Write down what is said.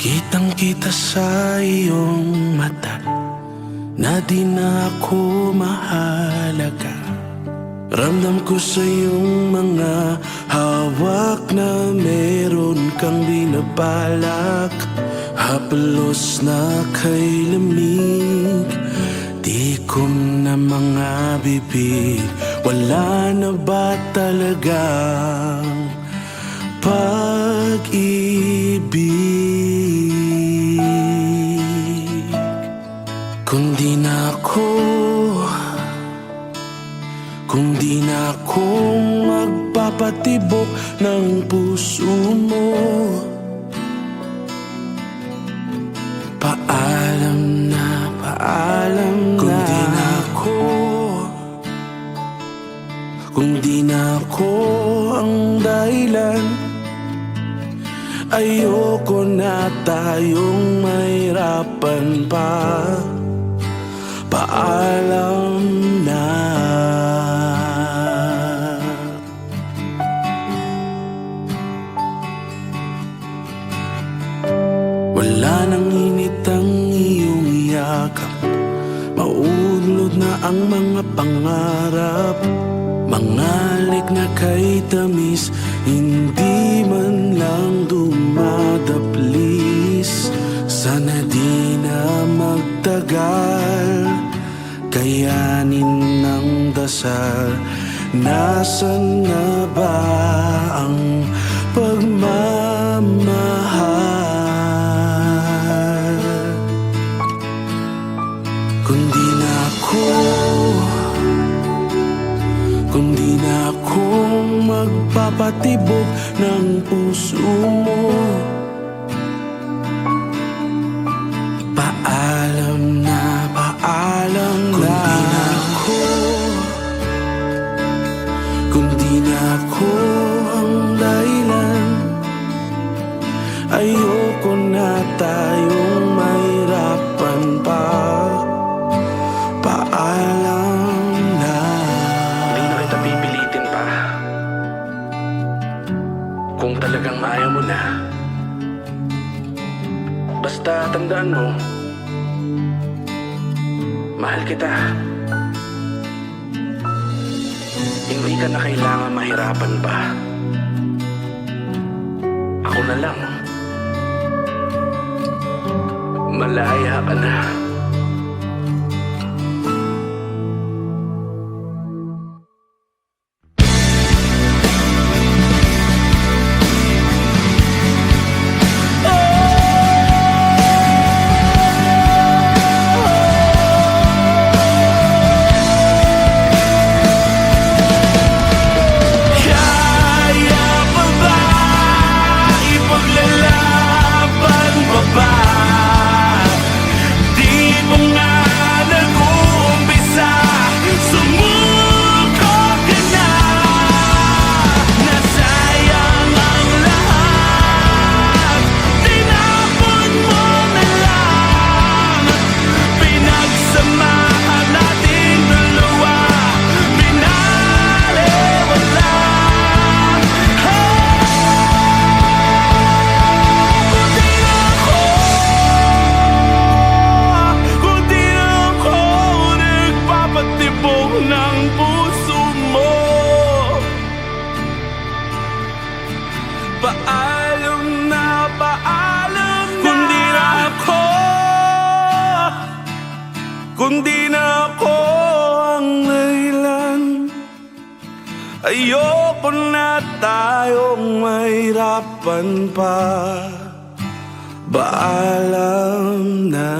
Kitang-kita sa iyong mata na di na ako mahalaga. Ramdam ko sa iyong mga hawak na meron kang binabalak. Hapelos na kay lamig, tikom na mga bibig. Wala na ba talagang pag-ibig? Kung di na ako magpapatibok ng puso mo, paalam na, kung di na ako ang dahilan, ayoko na tayong mahirapan pa. Paalam na. Wala nang init ang iyong yakap, mauunlod na ang mga pangarap. Mangalik na kay tamis, hindi man lang dumadaplis. Sana di na magtagal, kayanin ng dasal. Nasaan na ba ang pagmamahal? Kung di na ako magpapatibok ng puso mo, paalam na. Kung di na ako ang dahilan, ayoko na tayong mahirapan pa. Paalam na. Hindi na kita pipilitin pa. Kung talagang ayaw mo na, basta tandaan mo, mahal kita. Hindi ka na kailangan mahirapan pa. Ako na lang. Malaya ka na. Paalam na. Kung di na ako ang dahilan, ayoko na tayong mahirapan pa. Paalam na.